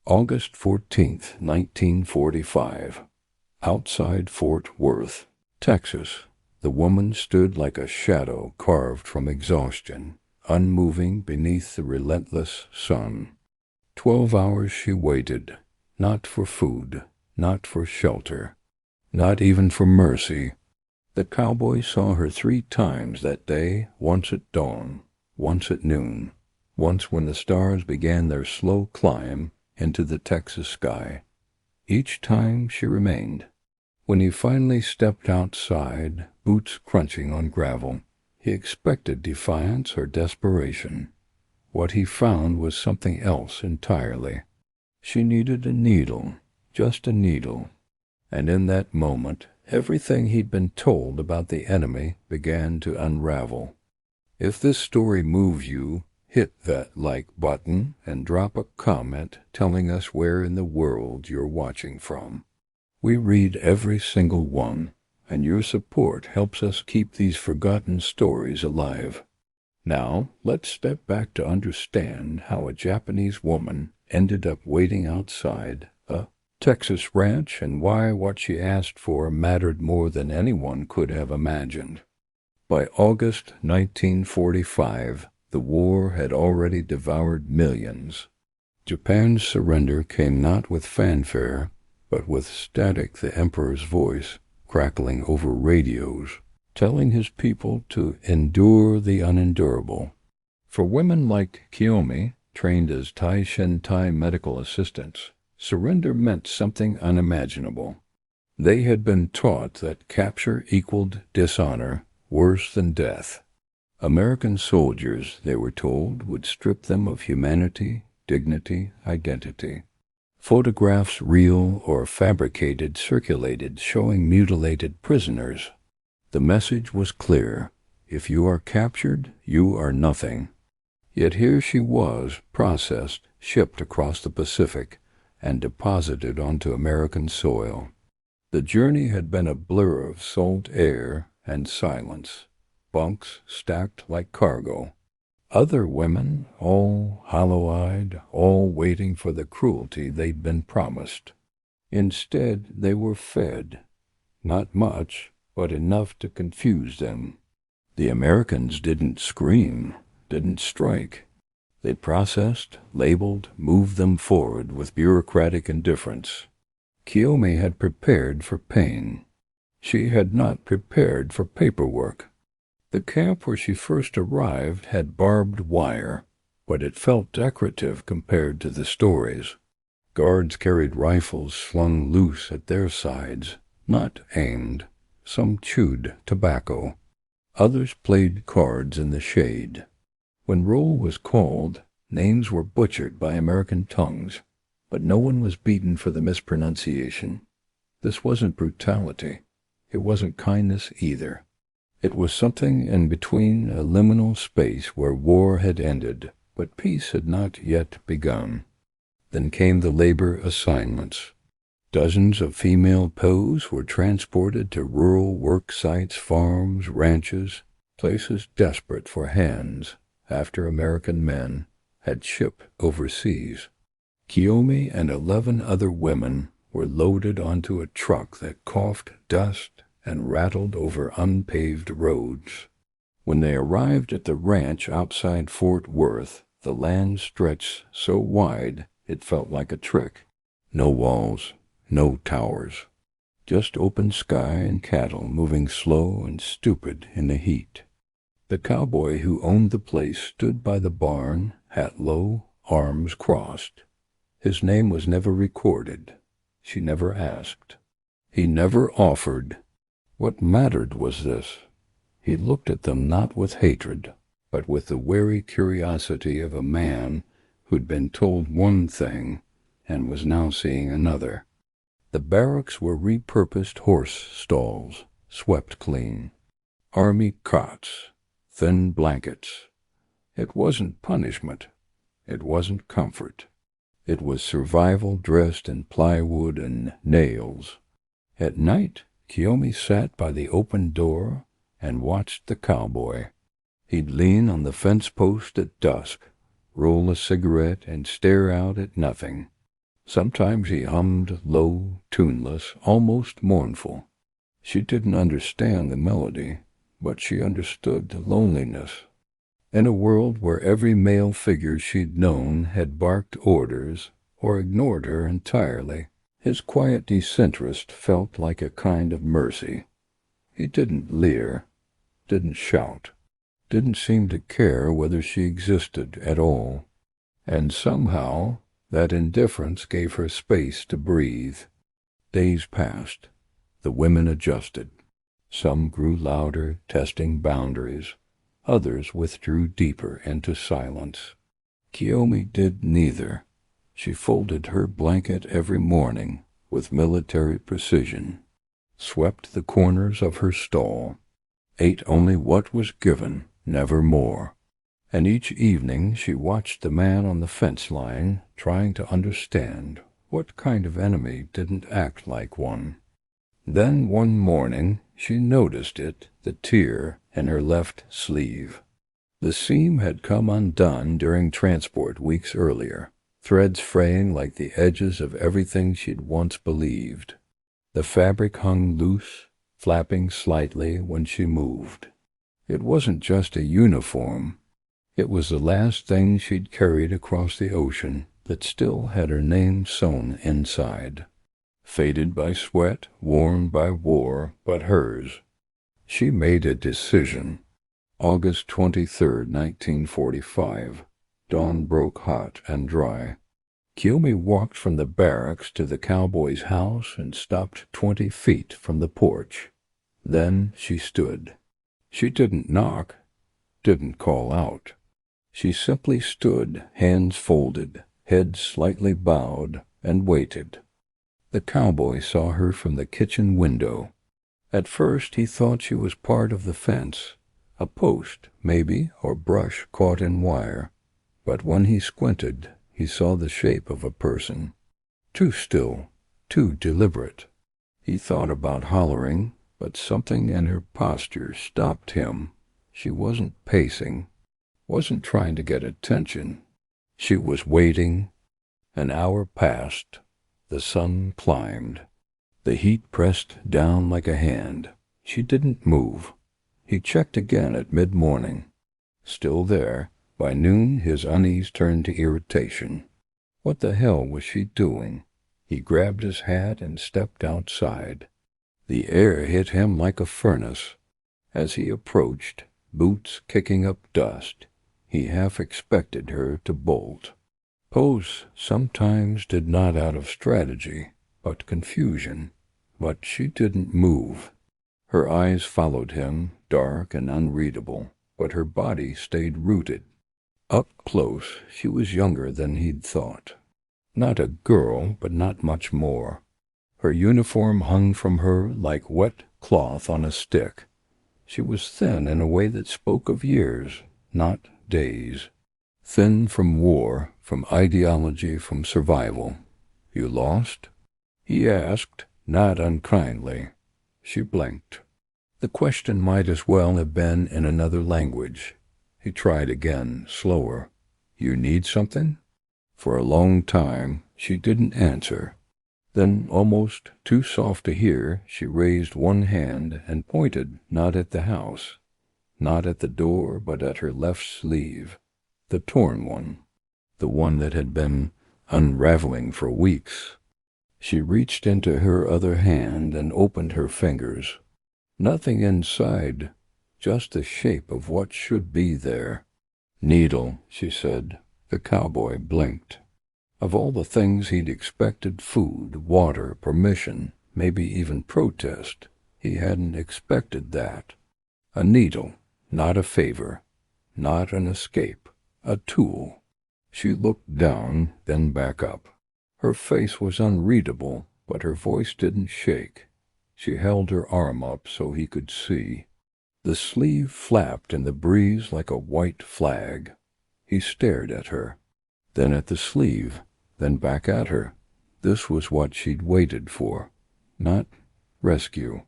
August 14th, 1945. Outside Fort Worth, Texas, the woman stood like a shadow carved from exhaustion, unmoving beneath the relentless sun. 12 hours she waited, not for food, not for shelter, not even for mercy. The cowboy saw her 3 times that day, once at dawn, once at noon, once when the stars began their slow climb into the Texas sky. Each time she remained. When he finally stepped outside, boots crunching on gravel, he expected defiance or desperation. What he found was something else entirely. She needed a needle, just a needle. And in that moment, everything he'd been told about the enemy began to unravel. If this story moves you, hit that like button and drop a comment telling us where in the world you're watching from. We read every single one, and your support helps us keep these forgotten stories alive. Now, let's step back to understand how a Japanese woman ended up waiting outside a Texas ranch and why what she asked for mattered more than anyone could have imagined. By August 1945, the war had already devoured millions. Japan's surrender came not with fanfare, but with static, the emperor's voice crackling over radios, telling his people to endure the unendurable. For women like Kiyomi, trained as Tai Shintai medical assistants, surrender meant something unimaginable. They had been taught that capture equaled dishonor, worse than death. American soldiers, they were told, would strip them of humanity, dignity, identity. Photographs, real or fabricated, circulated showing mutilated prisoners. The message was clear. If you are captured, you are nothing. Yet here she was, processed, shipped across the Pacific, and deposited onto American soil. The journey had been a blur of salt air and silence. Bunks stacked like cargo. Other women, all hollow-eyed, all waiting for the cruelty they'd been promised. Instead, they were fed. Not much, but enough to confuse them. The Americans didn't scream, didn't strike. They processed, labeled, moved them forward with bureaucratic indifference. Kiyomi had prepared for pain. She had not prepared for paperwork. The camp where she first arrived had barbed wire, but it felt decorative compared to the stories. Guards carried rifles slung loose at their sides, not aimed. Some chewed tobacco. Others played cards in the shade. When roll was called, names were butchered by American tongues, but no one was beaten for the mispronunciation. This wasn't brutality. It wasn't kindness either. It was something in between, a liminal space where war had ended, but peace had not yet begun. Then came the labor assignments. Dozens of female POWs were transported to rural work sites, farms, ranches, places desperate for hands after American men had shipped overseas. Kiyomi and 11 other women were loaded onto a truck that coughed dust and rattled over unpaved roads. When they arrived at the ranch outside Fort Worth, the land stretched so wide it felt like a trick. No walls, no towers, just open sky and cattle moving slow and stupid in the heat. The cowboy who owned the place stood by the barn, hat low, arms crossed. His name was never recorded. She never asked. He never offered. What mattered was this. He looked at them not with hatred, but with the wary curiosity of a man who'd been told one thing and was now seeing another. The barracks were repurposed horse stalls, swept clean. Army cots, thin blankets. It wasn't punishment. It wasn't comfort. It was survival dressed in plywood and nails. At night, Kiyomi sat by the open door and watched the cowboy. He'd lean on the fence post at dusk, roll a cigarette, and stare out at nothing. Sometimes he hummed low, tuneless, almost mournful. She didn't understand the melody, but she understood the loneliness. In a world where every male figure she'd known had barked orders or ignored her entirely, his quiet disinterest felt like a kind of mercy. He didn't leer, didn't shout, didn't seem to care whether she existed at all. And somehow that indifference gave her space to breathe. Days passed. The women adjusted. Some grew louder, testing boundaries. Others withdrew deeper into silence. Kiyomi did neither. She folded her blanket every morning with military precision, swept the corners of her stall, ate only what was given, never more. And each evening she watched the man on the fence line, trying to understand what kind of enemy didn't act like one. Then one morning she noticed it, the tear in her left sleeve. The seam had come undone during transport weeks earlier, threads fraying like the edges of everything she'd once believed. The fabric hung loose, flapping slightly when she moved. It wasn't just a uniform. It was the last thing she'd carried across the ocean that still had her name sewn inside. Faded by sweat, worn by war, but hers. She made a decision. August 23rd, 1945. Dawn broke hot and dry. Kiyomi walked from the barracks to the cowboy's house and stopped 20 feet from the porch. Then she stood. She didn't knock, didn't call out. She simply stood, hands folded, head slightly bowed, and waited. The cowboy saw her from the kitchen window. At first he thought she was part of the fence, a post, maybe, or brush caught in wire. But when he squinted, he saw the shape of a person. Too still, too deliberate. He thought about hollering, but something in her posture stopped him. She wasn't pacing, wasn't trying to get attention. She was waiting. An hour passed. The sun climbed. The heat pressed down like a hand. She didn't move. He checked again at mid-morning. Still there. By noon, his unease turned to irritation. What the hell was she doing? He grabbed his hat and stepped outside. The air hit him like a furnace. As he approached, boots kicking up dust, he half expected her to bolt. Pose sometimes did not out of strategy, but confusion. But she didn't move. Her eyes followed him, dark and unreadable, but her body stayed rooted. Up close, she was younger than he'd thought. Not a girl, but not much more. Her uniform hung from her like wet cloth on a stick. She was thin in a way that spoke of years, not days. Thin from war, from ideology, from survival. "You lost?" he asked, not unkindly. She blinked. The question might as well have been in another language. He tried again, slower. "You need something?" For a long time, she didn't answer. Then, almost too soft to hear, she raised one hand and pointed not at the house, not at the door, but at her left sleeve, the torn one, the one that had been unraveling for weeks. She reached into her other hand and opened her fingers. Nothing inside, just the shape of what should be there. "Needle," she said. The cowboy blinked. Of all the things he'd expected, food, water, permission, maybe even protest, he hadn't expected that. A needle, not a favor, not an escape, a tool. She looked down, then back up. Her face was unreadable, but her voice didn't shake. She held her arm up so he could see. The sleeve flapped in the breeze like a white flag. He stared at her, then at the sleeve, then back at her. This was what she'd waited for. Not rescue,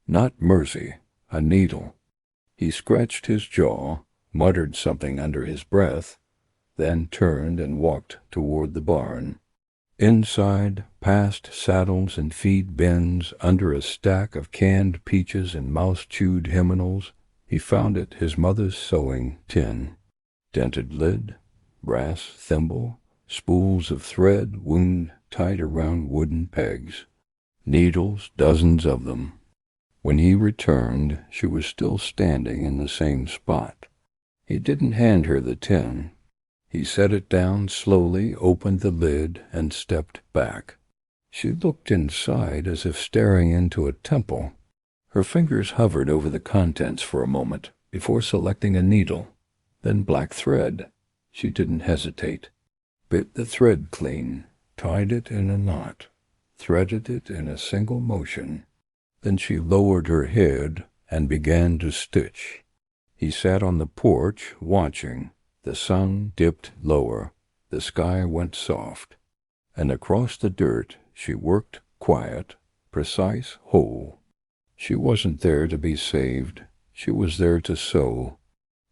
not mercy, a needle. He scratched his jaw, muttered something under his breath, then turned and walked toward the barn. Inside, past saddles and feed bins, under a stack of canned peaches and mouse-chewed hymnals, he found it his mother's sewing tin. Dented lid, brass thimble, spools of thread wound tight around wooden pegs. Needles, dozens of them. When he returned, she was still standing in the same spot. He didn't hand her the tin. He set it down slowly, opened the lid, and stepped back. She looked inside as if staring into a temple. Her fingers hovered over the contents for a moment before selecting a needle, then black thread. She didn't hesitate. Bit the thread clean, tied it in a knot, threaded it in a single motion. Then she lowered her head and began to stitch. He sat on the porch, watching. The sun dipped lower, the sky went soft, and across the dirt she worked quiet, precise, whole. She wasn't there to be saved, she was there to sew.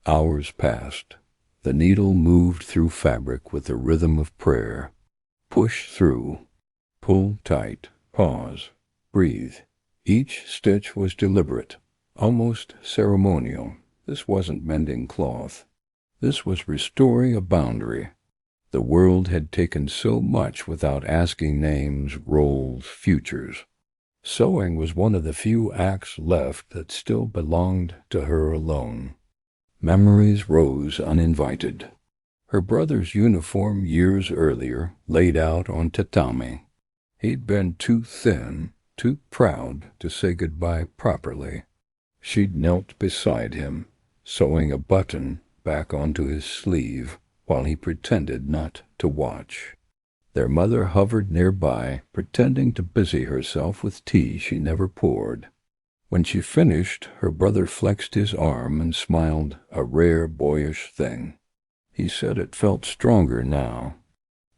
Hours passed. The needle moved through fabric with the rhythm of prayer. Push through, pull tight, pause, breathe. Each stitch was deliberate, almost ceremonial. This wasn't mending cloth. This was restoring a boundary. The world had taken so much without asking names, roles, futures. Sewing was one of the few acts left that still belonged to her alone. Memories rose uninvited. Her brother's uniform years earlier, laid out on tatami. He'd been too thin, too proud to say goodbye properly. She'd knelt beside him, sewing a button back onto his sleeve while he pretended not to watch. Their mother hovered nearby, pretending to busy herself with tea she never poured. When she finished, her brother flexed his arm and smiled, a rare boyish thing. He said it felt stronger now.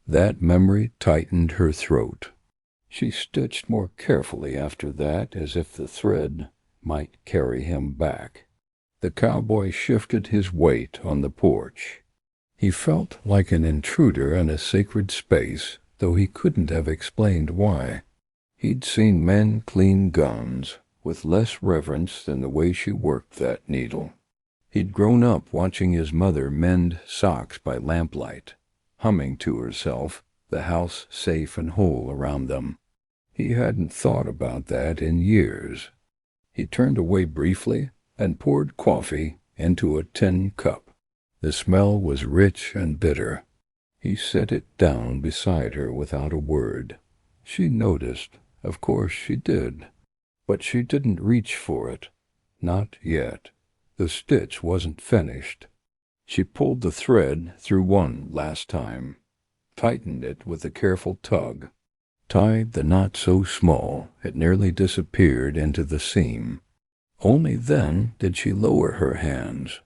That memory tightened her throat. She stitched more carefully after that, as if the thread might carry him back. The cowboy shifted his weight on the porch. He felt like an intruder in a sacred space, though he couldn't have explained why. He'd seen men clean guns with less reverence than the way she worked that needle. He'd grown up watching his mother mend socks by lamplight, humming to herself, the house safe and whole around them. He hadn't thought about that in years. He turned away briefly and poured coffee into a tin cup. The smell was rich and bitter. He set it down beside her without a word. She noticed, of course she did, but she didn't reach for it. Not yet. The stitch wasn't finished. She pulled the thread through one last time, tightened it with a careful tug, tied the knot so small it nearly disappeared into the seam. Only then did she lower her hands.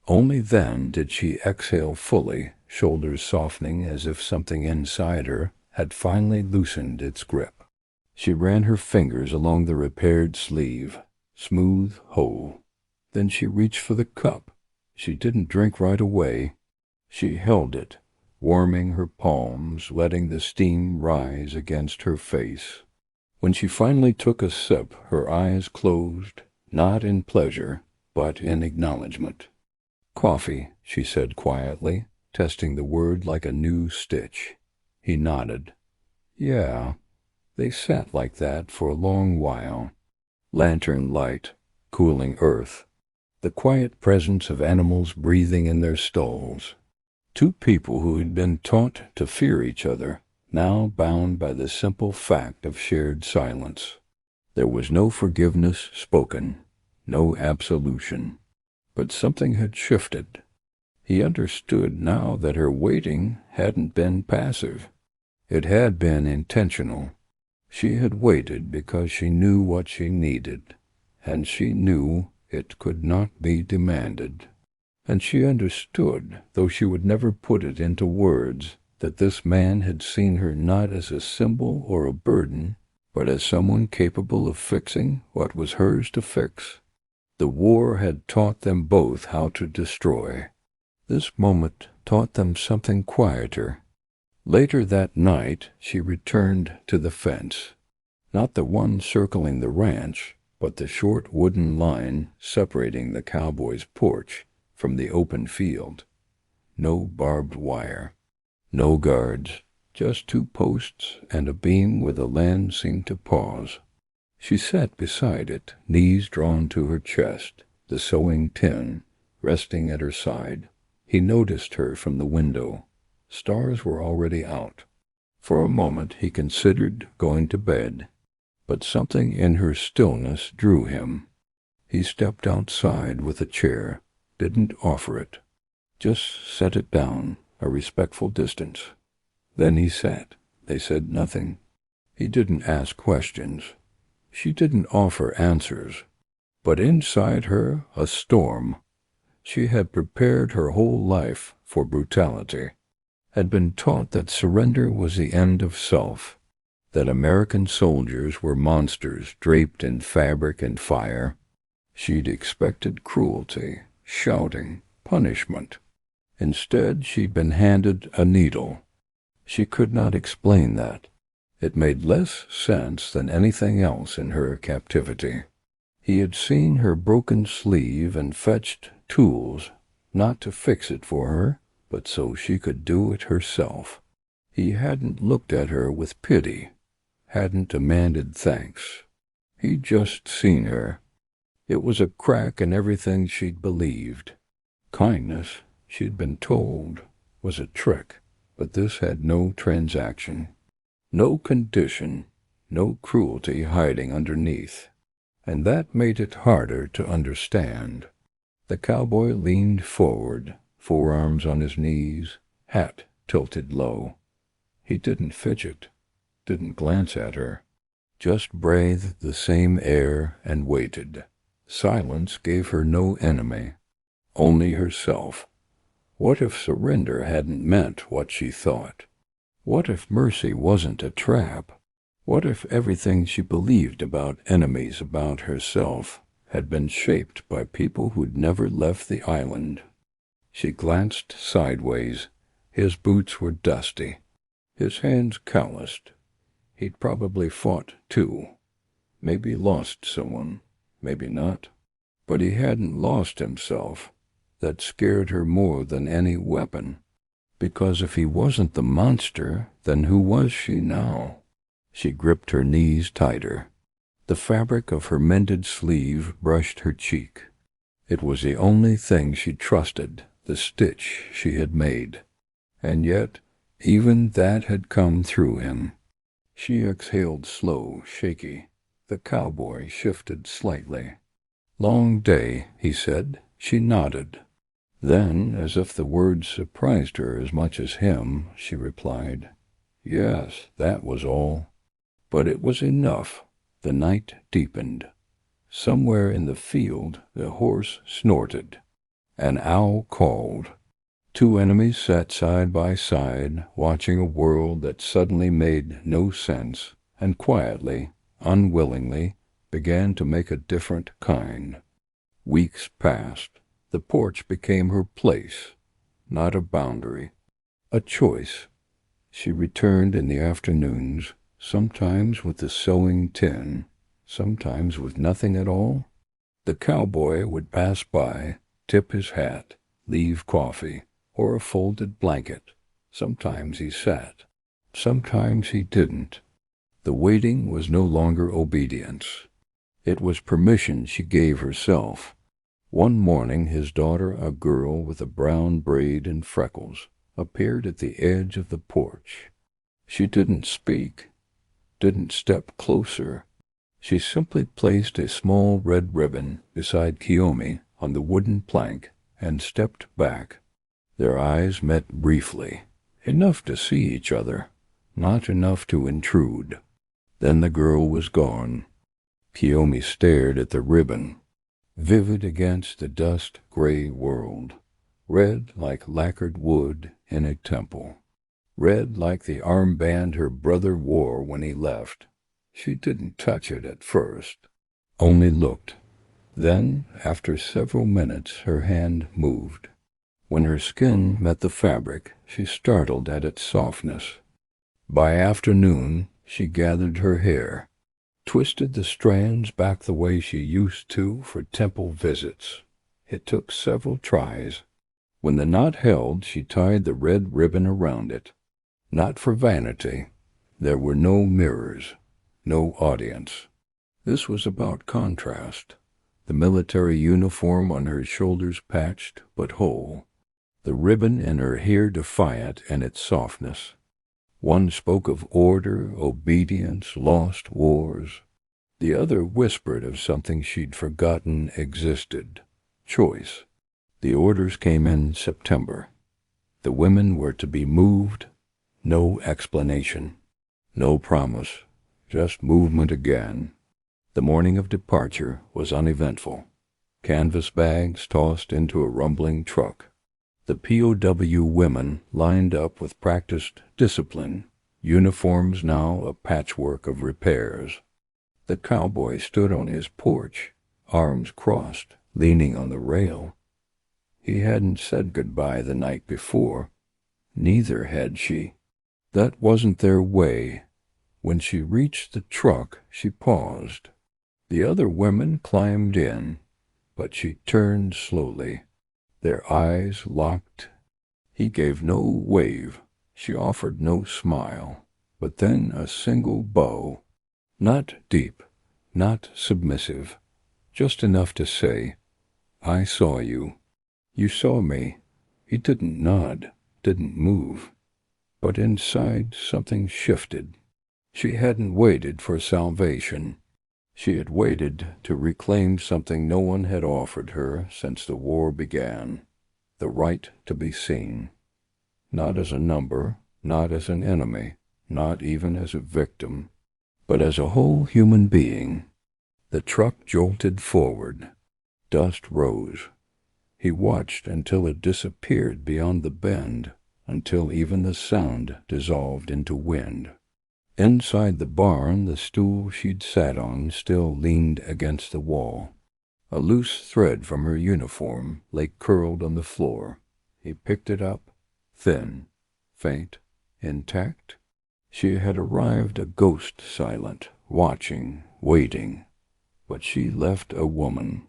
Only then did she exhale fully, shoulders softening as if something inside her had finally loosened its grip. She ran her fingers along the repaired sleeve, smooth, whole. Then she reached for the cup. She didn't drink right away. She held it, warming her palms, letting the steam rise against her face. When she finally took a sip, her eyes closed, not in pleasure, but in acknowledgment. "Coffee," she said quietly, testing the word like a new stitch. He nodded. "Yeah." They sat like that for a long while. Lantern light, cooling earth, the quiet presence of animals breathing in their stalls. Two people who had been taught to fear each other, now bound by the simple fact of shared silence. There was no forgiveness spoken, no absolution. But something had shifted. He understood now that her waiting hadn't been passive. It had been intentional. She had waited because she knew what she needed, and she knew it could not be demanded. And she understood, though she would never put it into words, that this man had seen her not as a symbol or a burden, but as someone capable of fixing what was hers to fix. The war had taught them both how to destroy. This moment taught them something quieter. Later that night, she returned to the fence. Not the one circling the ranch, but the short wooden line separating the cowboy's porch from the open field. No barbed wire. No guards. Just 2 posts and a beam where the land seemed to pause. She sat beside it, knees drawn to her chest, the sewing tin resting at her side. He noticed her from the window. Stars were already out. For a moment he considered going to bed, but something in her stillness drew him. He stepped outside with a chair, didn't offer it, just set it down, a respectful distance. Then he sat. They said nothing. He didn't ask questions. She didn't offer answers. But inside her, a storm. She had prepared her whole life for brutality, had been taught that surrender was the end of self, that American soldiers were monsters draped in fabric and fire. She'd expected cruelty, shouting, punishment. Instead, she'd been handed a needle. She could not explain that. It made less sense than anything else in her captivity. He had seen her broken sleeve and fetched tools, not to fix it for her, but so she could do it herself. He hadn't looked at her with pity, hadn't demanded thanks. He'd just seen her. It was a crack in everything she'd believed. Kindness, she'd been told, was a trick, but this had no transaction, no condition, no cruelty hiding underneath. And that made it harder to understand. The cowboy leaned forward, forearms on his knees, hat tilted low. He didn't fidget, didn't glance at her, just breathed the same air and waited. Silence gave her no enemy, only herself. What if surrender hadn't meant what she thought? What if mercy wasn't a trap? What if everything she believed about enemies, about herself, had been shaped by people who'd never left the island? She glanced sideways. His boots were dusty, his hands calloused. He'd probably fought, too. Maybe lost someone, maybe not. But he hadn't lost himself. That scared her more than any weapon. Because if he wasn't the monster, then who was she now? She gripped her knees tighter. The fabric of her mended sleeve brushed her cheek. It was the only thing she trusted, the stitch she had made. And yet, even that had come through him. She exhaled slow, shaky. The cowboy shifted slightly. "Long day," he said. She nodded. Then, as if the words surprised her as much as him, she replied, "Yes, that was all." But it was enough. The night deepened. Somewhere in the field the horse snorted. An owl called. 2 enemies sat side by side, watching a world that suddenly made no sense, and quietly, unwillingly, began to make a different kind. Weeks passed. The porch became her place, not a boundary, a choice. She returned in the afternoons, sometimes with the sewing tin, sometimes with nothing at all. The cowboy would pass by, tip his hat, leave coffee, or a folded blanket. Sometimes he sat, sometimes he didn't. The waiting was no longer obedience. It was permission she gave herself. One morning his daughter, a girl with a brown braid and freckles, appeared at the edge of the porch. She didn't speak, didn't step closer. She simply placed a small red ribbon beside Kiyomi on the wooden plank and stepped back. Their eyes met briefly, enough to see each other, not enough to intrude. Then the girl was gone. Kiyomi stared at the ribbon, vivid against the dust-gray world, red like lacquered wood in a temple, red like the armband her brother wore when he left. She didn't touch it at first, only looked. Then, after several minutes, her hand moved. When her skin met the fabric, she startled at its softness. By afternoon, she gathered her hair, twisted the strands back the way she used to for temple visits. It took several tries. When the knot held, she tied the red ribbon around it. Not for vanity. There were no mirrors, no audience. This was about contrast. The military uniform on her shoulders patched but whole. The ribbon in her hair defiant in its softness. One spoke of order, obedience, lost wars. The other whispered of something she'd forgotten existed. Choice. The orders came in September. The women were to be moved. No explanation. No promise. Just movement again. The morning of departure was uneventful. Canvas bags tossed into a rumbling truck. The POW women lined up with practiced discipline, uniforms now a patchwork of repairs. The cowboy stood on his porch, arms crossed, leaning on the rail. He hadn't said goodbye the night before. Neither had she. That wasn't their way. When she reached the truck, she paused. The other women climbed in, but she turned slowly. Their eyes locked. He gave no wave. She offered no smile. But then a single bow. Not deep, not submissive. Just enough to say, "I saw you. You saw me." He didn't nod, didn't move. But inside something shifted. She hadn't waited for salvation. She had waited to reclaim something no one had offered her since the war began. The right to be seen. Not as a number, not as an enemy, not even as a victim, but as a whole human being. The truck jolted forward. Dust rose. He watched until it disappeared beyond the bend, until even the sound dissolved into wind. Inside the barn, the stool she'd sat on still leaned against the wall. A loose thread from her uniform lay curled on the floor. He picked it up, thin, faint, intact. She had arrived a ghost silent, watching, waiting. But she left a woman.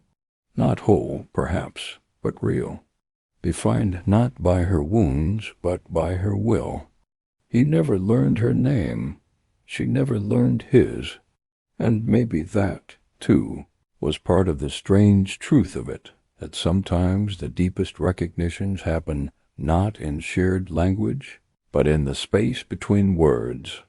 Not whole, perhaps, but real. Defined not by her wounds, but by her will. He never learned her name. She never learned his. And maybe that, too, was part of the strange truth of it, that sometimes the deepest recognitions happen not in shared language, but in the space between words.